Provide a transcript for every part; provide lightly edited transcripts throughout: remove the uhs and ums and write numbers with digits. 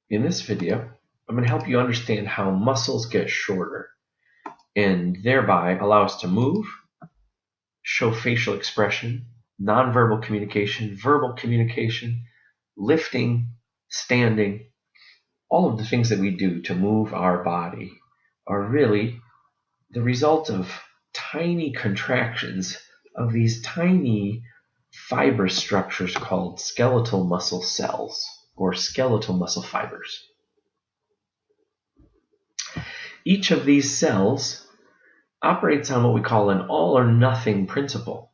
In this video, I'm going to help you understand how muscles get shorter and thereby allow us to move, show facial expression, nonverbal communication, verbal communication, lifting, standing. All of the things that we do to move our body are really the result of tiny contractions of these tiny fiber structures called skeletal muscle cells or skeletal muscle fibers. Each of these cells operates on what we call an all or nothing principle.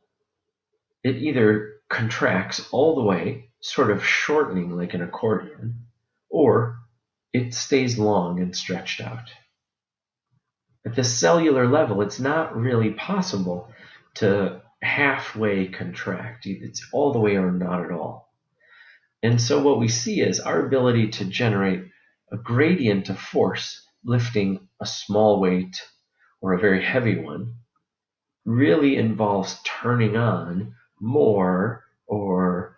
It either contracts all the way, sort of shortening like an accordion, or it stays long and stretched out. At the cellular level, it's not really possible to halfway contract. It's all the way or not at all. And so what we see is our ability to generate a gradient of force lifting a small weight or a very heavy one really involves turning on more or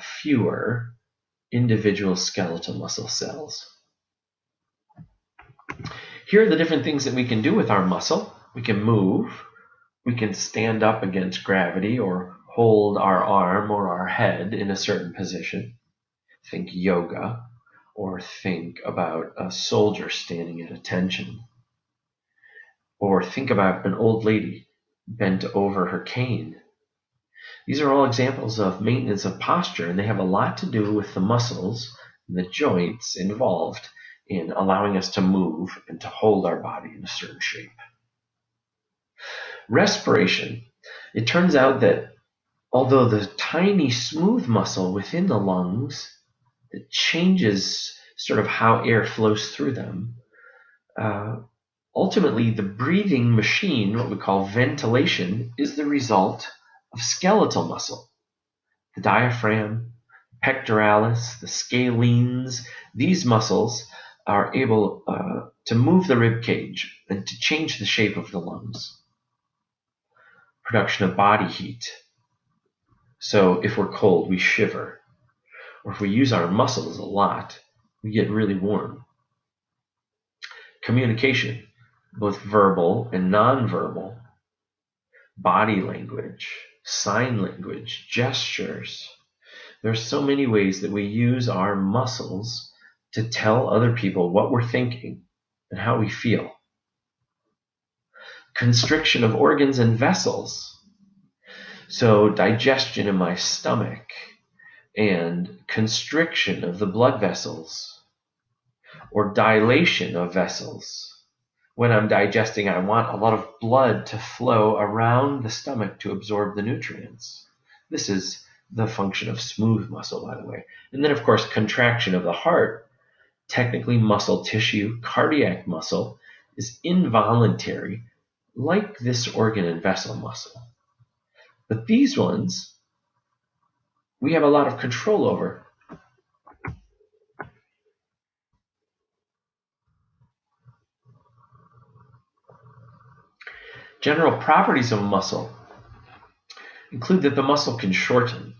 fewer individual skeletal muscle cells. Here are the different things that we can do with our muscle. We can move, we can stand up against gravity or hold our arm or our head in a certain position. Think yoga, or think about a soldier standing at attention. Or think about an old lady bent over her cane. These are all examples of maintenance of posture, and they have a lot to do with the muscles and the joints involved in allowing us to move and to hold our body in a certain shape. Respiration. It turns out that although the tiny smooth muscle within the lungs that changes sort of how air flows through them, ultimately the breathing machine, what we call ventilation, is the result of skeletal muscle. The diaphragm, pectoralis, the scalenes, these muscles are able to move the rib cage and to change the shape of the lungs. Production of body heat. So if we're cold, we shiver. Or if we use our muscles a lot, we get really warm. Communication, both verbal and nonverbal. Body language, sign language, gestures. There are so many ways that we use our muscles to tell other people what we're thinking and how we feel. Constriction of organs and vessels. So digestion in my stomach and constriction of the blood vessels or dilation of vessels. When I'm digesting, I want a lot of blood to flow around the stomach to absorb the nutrients. This is the function of smooth muscle, by the way. And then, of course, contraction of the heart. Technically, muscle tissue, cardiac muscle, is involuntary, like this organ and vessel muscle. But these ones, we have a lot of control over. General properties of muscle include that the muscle can shorten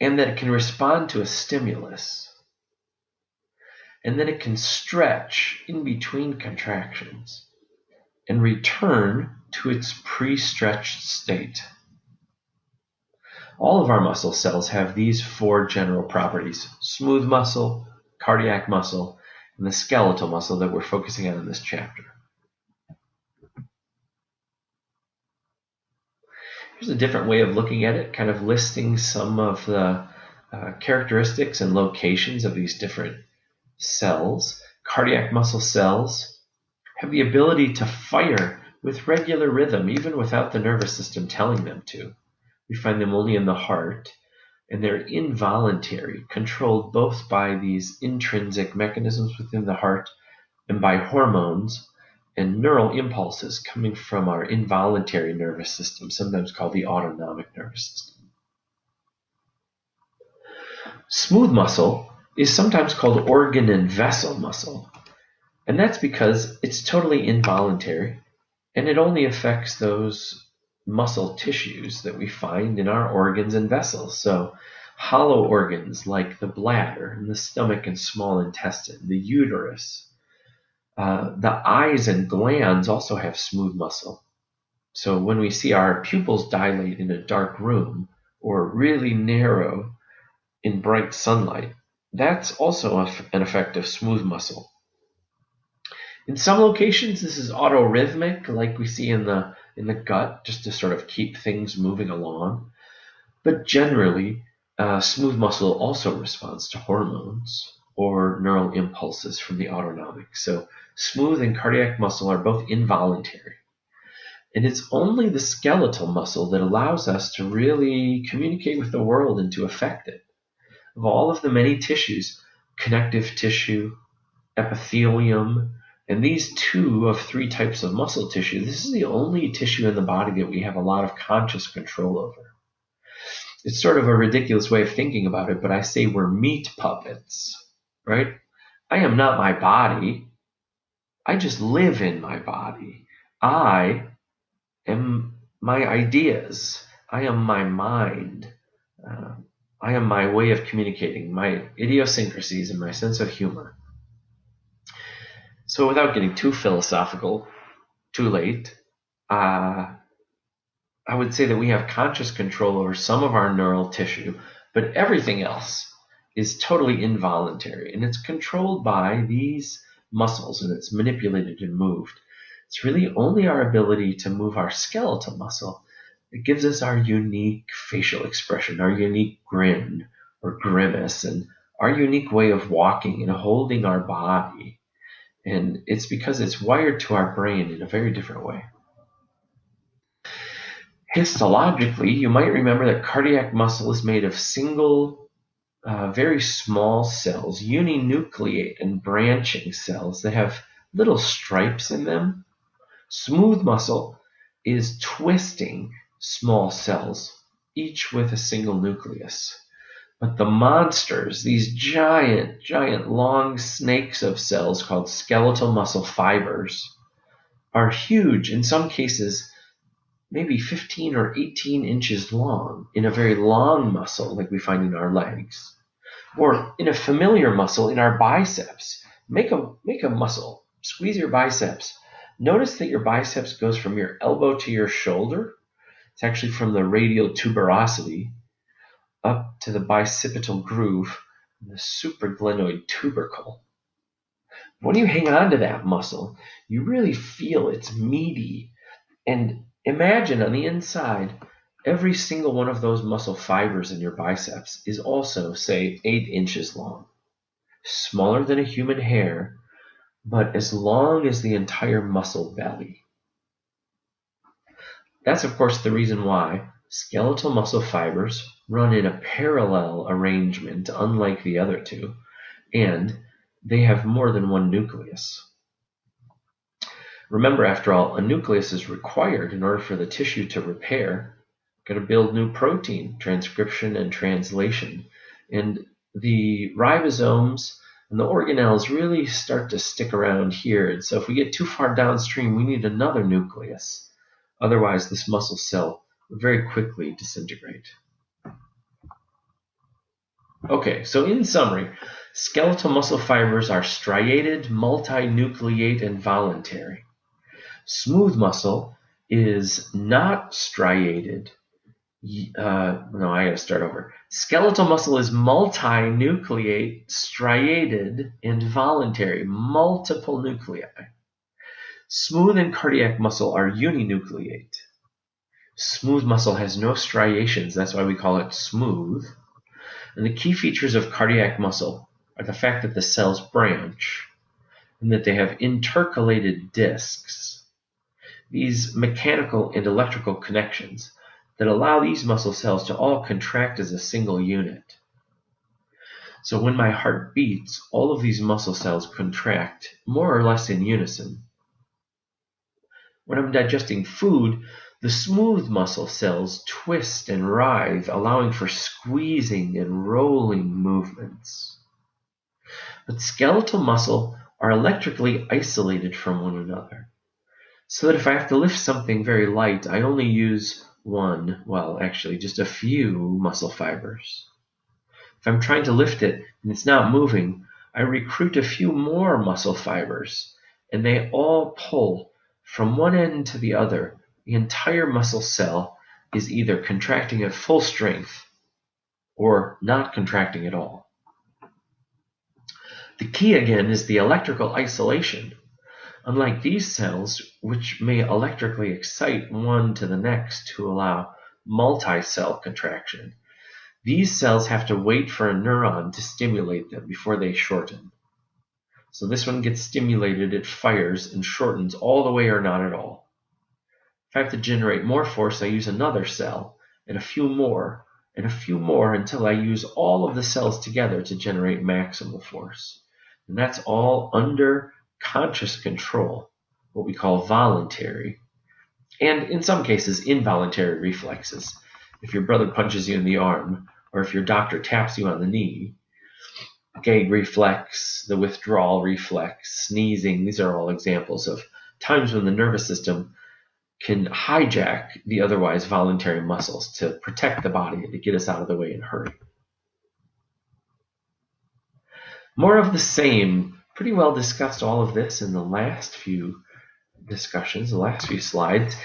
and that it can respond to a stimulus and that it can stretch in between contractions and return to its pre-stretched state. All of our muscle cells have these four general properties: smooth muscle, cardiac muscle, and the skeletal muscle that we're focusing on in this chapter. Here's a different way of looking at it, kind of listing some of the characteristics and locations of these different cells. Cardiac muscle cells have the ability to fire with regular rhythm, even without the nervous system telling them to. We find them only in the heart, and they're involuntary, controlled both by these intrinsic mechanisms within the heart and by hormones and neural impulses coming from our involuntary nervous system, sometimes called the autonomic nervous system. Smooth muscle is sometimes called organ and vessel muscle, and that's because it's totally involuntary, and it only affects those muscle tissues that we find in our organs and vessels. So Hollow organs like the bladder and the stomach and small intestine, the uterus, the eyes and glands also have smooth muscle. So when we see our pupils dilate in a dark room or really narrow in bright sunlight, that's also an effect of smooth muscle. In some locations, this is autorhythmic, like we see in the gut, just to sort of keep things moving along. But generally, smooth muscle also responds to hormones or neural impulses from the autonomic. So smooth and cardiac muscle are both involuntary. And it's only the skeletal muscle that allows us to really communicate with the world and to affect it. Of all of the many tissues, connective tissue, epithelium, and these 2 of 3 types of muscle tissue, this is the only tissue in the body that we have a lot of conscious control over. It's sort of a ridiculous way of thinking about it, but I say we're meat puppets, right? I am not my body. I just live in my body. I am my ideas. I am my mind. I am my way of communicating, my idiosyncrasies, and my sense of humor. So without getting too philosophical, too late, I would say that we have conscious control over some of our neural tissue, but everything else is totally involuntary, and it's controlled by these muscles, and it's manipulated and moved. It's really only our ability to move our skeletal muscle that gives us our unique facial expression, our unique grin or grimace, and our unique way of walking and holding our body. And it's because it's wired to our brain in a very different way. Histologically, you might remember that cardiac muscle is made of single, very small cells, uninucleate and branching cells that have little stripes in them. Smooth muscle is twisting small cells, each with a single nucleus. But the monsters, these giant, long snakes of cells called skeletal muscle fibers, are huge, in some cases, maybe 15 or 18 inches long in a very long muscle like we find in our legs, or in a familiar muscle in our biceps. Make a muscle, squeeze your biceps. Notice that your biceps goes from your elbow to your shoulder. It's actually from the radial tuberosity up to the bicipital groove, the supraglenoid tubercle. When you hang on to that muscle, you really feel it's meaty. And imagine on the inside, every single one of those muscle fibers in your biceps is also, say, 8 inches long. Smaller than a human hair, but as long as the entire muscle belly. That's, of course, the reason why skeletal muscle fibers run in a parallel arrangement, unlike the other 2, and they have more than one nucleus. Remember, after all, a nucleus is required in order for the tissue to repair. Got to build new protein, transcription and translation. And the ribosomes and the organelles really start to stick around here. And so if we get too far downstream, we need another nucleus. Otherwise, this muscle cell will very quickly disintegrate. Okay, so in summary, skeletal muscle fibers are striated, multinucleate, and voluntary. Smooth muscle is not striated. No, I gotta start over. Skeletal muscle is multinucleate, striated, and voluntary, multiple nuclei. Smooth and cardiac muscle are uninucleate. Smooth muscle has no striations, that's why we call it smooth. And the key features of cardiac muscle are the fact that the cells branch and that they have intercalated discs. These mechanical and electrical connections that allow these muscle cells to all contract as a single unit. So when my heart beats, all of these muscle cells contract more or less in unison. When I'm digesting food, the smooth muscle cells twist and writhe, allowing for squeezing and rolling movements. But skeletal muscle are electrically isolated from one another, so that if I have to lift something very light, I only use just a few muscle fibers. If I'm trying to lift it and it's not moving, I recruit a few more muscle fibers, and they all pull from one end to the other. The entire muscle cell is either contracting at full strength or not contracting at all. The key again is the electrical isolation. Unlike these cells, which may electrically excite one to the next to allow multi-cell contraction, these cells have to wait for a neuron to stimulate them before they shorten. So this one gets stimulated, it fires and shortens all the way or not at all. If I have to generate more force, I use another cell, and a few more, and a few more until I use all of the cells together to generate maximal force. And that's all under conscious control, what we call voluntary, and in some cases involuntary reflexes. If your brother punches you in the arm, or if your doctor taps you on the knee, gag reflex, the withdrawal reflex, sneezing, these are all examples of times when the nervous system can hijack the otherwise voluntary muscles to protect the body and to get us out of the way and hurry. More of the same. Pretty well discussed all of this in the last few discussions, the last few slides.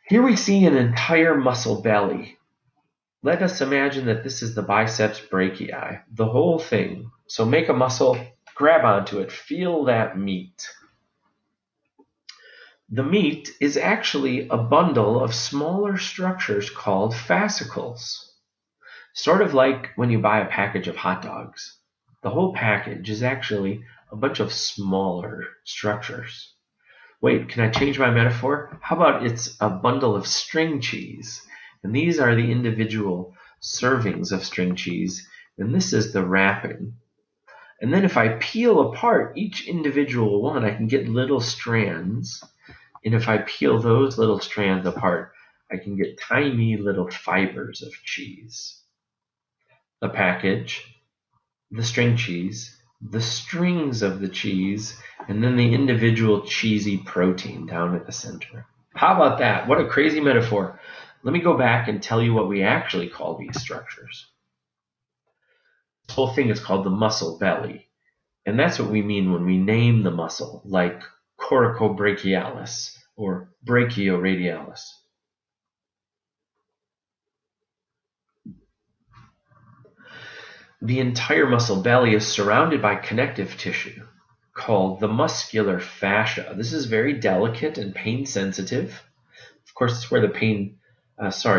Here we see an entire muscle belly. Let us imagine that this is the biceps brachii, the whole thing. So make a muscle, grab onto it, feel that meat. The meat is actually a bundle of smaller structures called fascicles. Sort of like when you buy a package of hot dogs. The whole package is actually a bunch of smaller structures. Wait, can I change my metaphor? How about it's a bundle of string cheese? And these are the individual servings of string cheese, and this is the wrapping. And then if I peel apart each individual one, I can get little strands. And if I peel those little strands apart, I can get tiny little fibers of cheese. The package, the string cheese, the strings of the cheese, and then the individual cheesy protein down at the center. How about that? What a crazy metaphor. Let me go back and tell you what we actually call these structures. This whole thing is called the muscle belly. And that's what we mean when we name the muscle, like coracobrachialis or brachioradialis. The entire muscle belly is surrounded by connective tissue called the muscular fascia. This is very delicate and pain sensitive. Of course, it's where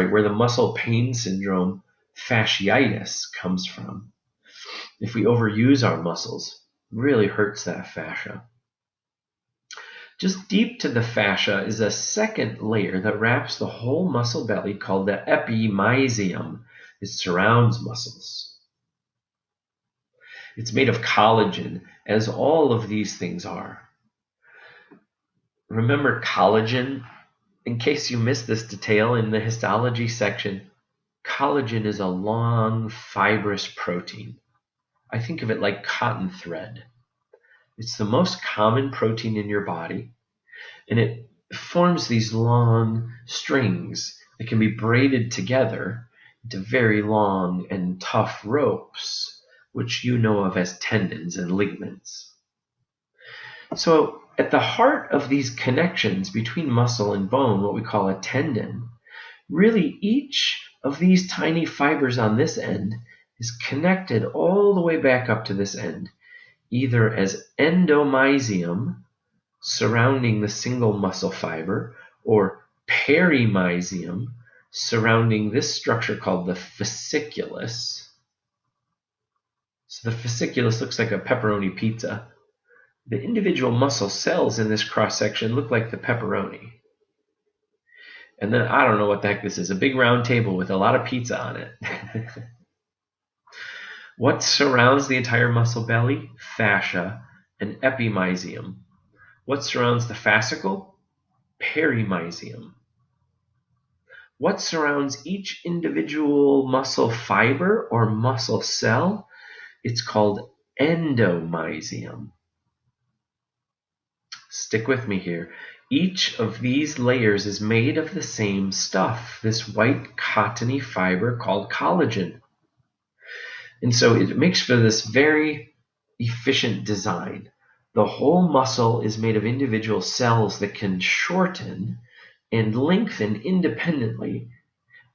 where the muscle pain syndrome fasciitis comes from. If we overuse our muscles, it really hurts that fascia. Just deep to the fascia is a second layer that wraps the whole muscle belly called the epimysium. It surrounds muscles. It's made of collagen, as all of these things are. Remember collagen? In case you missed this detail in the histology section, collagen is a long, fibrous protein. I think of it like cotton thread. It's the most common protein in your body, and it forms these long strings that can be braided together into very long and tough ropes, which you know of as tendons and ligaments. So at the heart of these connections between muscle and bone, what we call a tendon, really each of these tiny fibers on this end is connected all the way back up to this end, either as endomysium surrounding the single muscle fiber, or perimysium surrounding this structure called the fasciculus. So the fasciculus looks like a pepperoni pizza. The individual muscle cells in this cross-section look like the pepperoni. And then I don't know what the heck this is, a big round table with a lot of pizza on it. What surrounds the entire muscle belly? Fascia and epimysium. What surrounds the fascicle? Perimysium. What surrounds each individual muscle fiber or muscle cell? It's called endomysium. Stick with me here. Each of these layers is made of the same stuff, this white cottony fiber called collagen. And so it makes for this very efficient design. The whole muscle is made of individual cells that can shorten and lengthen independently,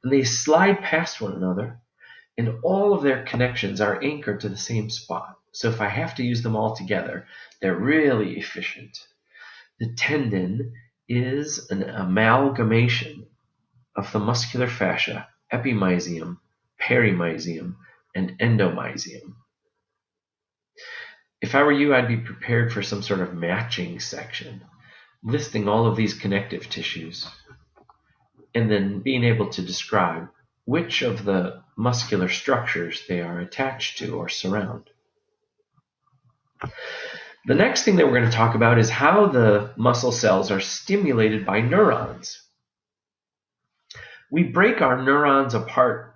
and they slide past one another, and all of their connections are anchored to the same spot. So if I have to use them all together, they're really efficient. The tendon is an amalgamation of the muscular fascia, epimysium, perimysium, and endomysium. If I were you, I'd be prepared for some sort of matching section, listing all of these connective tissues, and then being able to describe which of the muscular structures they are attached to or surround. The next thing that we're going to talk about is how the muscle cells are stimulated by neurons. We break our neurons apart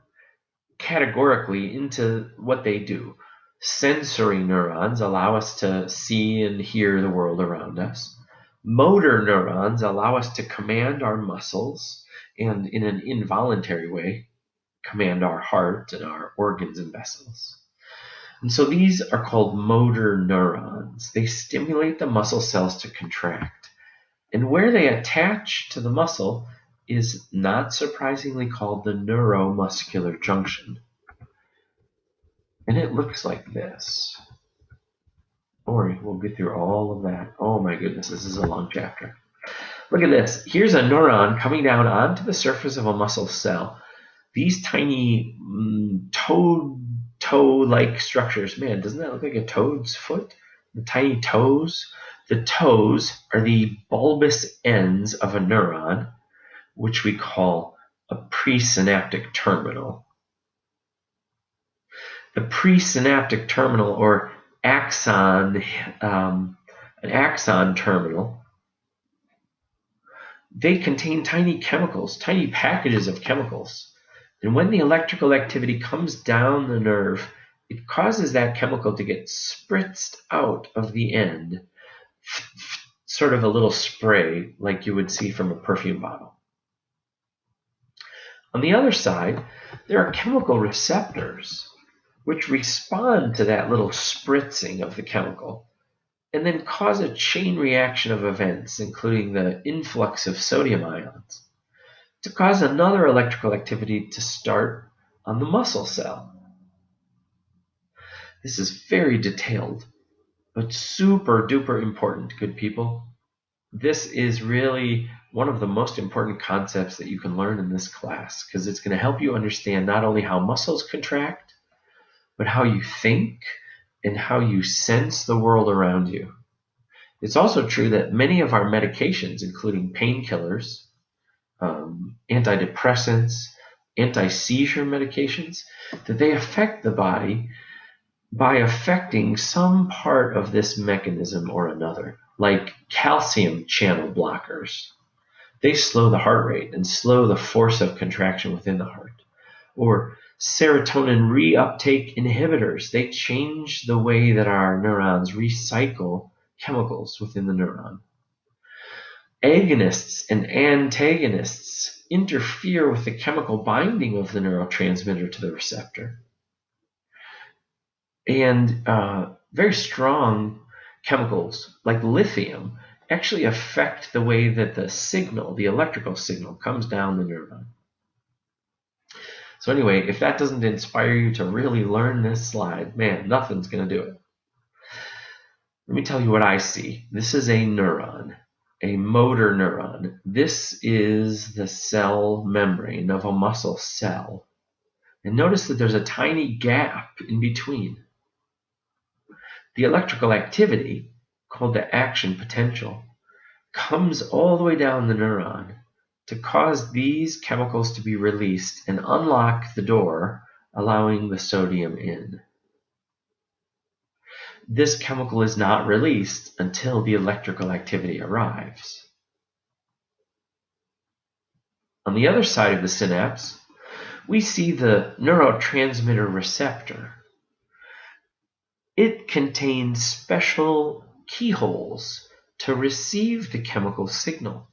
categorically into what they do. Sensory neurons allow us to see and hear the world around us. Motor neurons allow us to command our muscles and, in an involuntary way, command our heart and our organs and vessels. And so these are called motor neurons. They stimulate the muscle cells to contract. And where they attach to the muscle is not surprisingly called the neuromuscular junction. And it looks like this. Don't worry, we'll get through all of that. Oh my goodness, this is a long chapter. Look at this. Here's a neuron coming down onto the surface of a muscle cell. These tiny toe-like structures. Man, doesn't that look like a toad's foot? The tiny toes. The toes are the bulbous ends of a neuron, which we call a presynaptic terminal. The presynaptic terminal, or axon, an axon terminal, they contain tiny chemicals, tiny packages of chemicals. And when the electrical activity comes down the nerve, it causes that chemical to get spritzed out of the end, sort of a little spray like you would see from a perfume bottle. On the other side, there are chemical receptors which respond to that little spritzing of the chemical and then cause a chain reaction of events, including the influx of sodium ions, to cause another electrical activity to start on the muscle cell. This is very detailed, but super duper important, good people. This is really one of the most important concepts that you can learn in this class, because it's going to help you understand not only how muscles contract, but how you think and how you sense the world around you. It's also true that many of our medications, including painkillers, antidepressants, anti-seizure medications, that they affect the body by affecting some part of this mechanism or another, like calcium channel blockers. They slow the heart rate and slow the force of contraction within the heart. Or serotonin reuptake inhibitors. They change the way that our neurons recycle chemicals within the neuron. Agonists and antagonists interfere with the chemical binding of the neurotransmitter to the receptor. And very strong chemicals like lithium actually affect the way that the signal, the electrical signal, comes down the neuron. So anyway, if that doesn't inspire you to really learn this slide, man, nothing's going to do it. Let me tell you what I see. This is a neuron, a motor neuron. This is the cell membrane of a muscle cell. And notice that there's a tiny gap in between. The electrical activity, called the action potential, comes all the way down the neuron to cause these chemicals to be released and unlock the door, allowing the sodium in. This chemical is not released until the electrical activity arrives. On the other side of the synapse, we see the neurotransmitter receptor. It contains special keyholes to receive the chemical signal,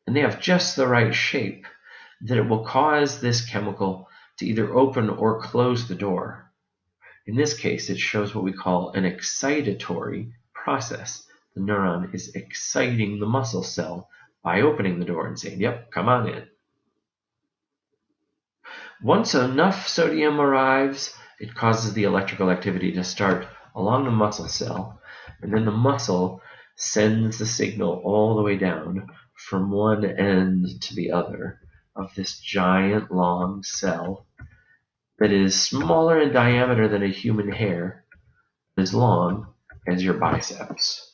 and they have just the right shape that it will cause this chemical to either open or close the door. In this case, it shows what we call an excitatory process. The neuron is exciting the muscle cell by opening the door and saying, yep, come on in. Once enough sodium arrives, it causes the electrical activity to start along the muscle cell, and then the muscle sends the signal all the way down from one end to the other of this giant long cell that is smaller in diameter than a human hair, as long as your biceps.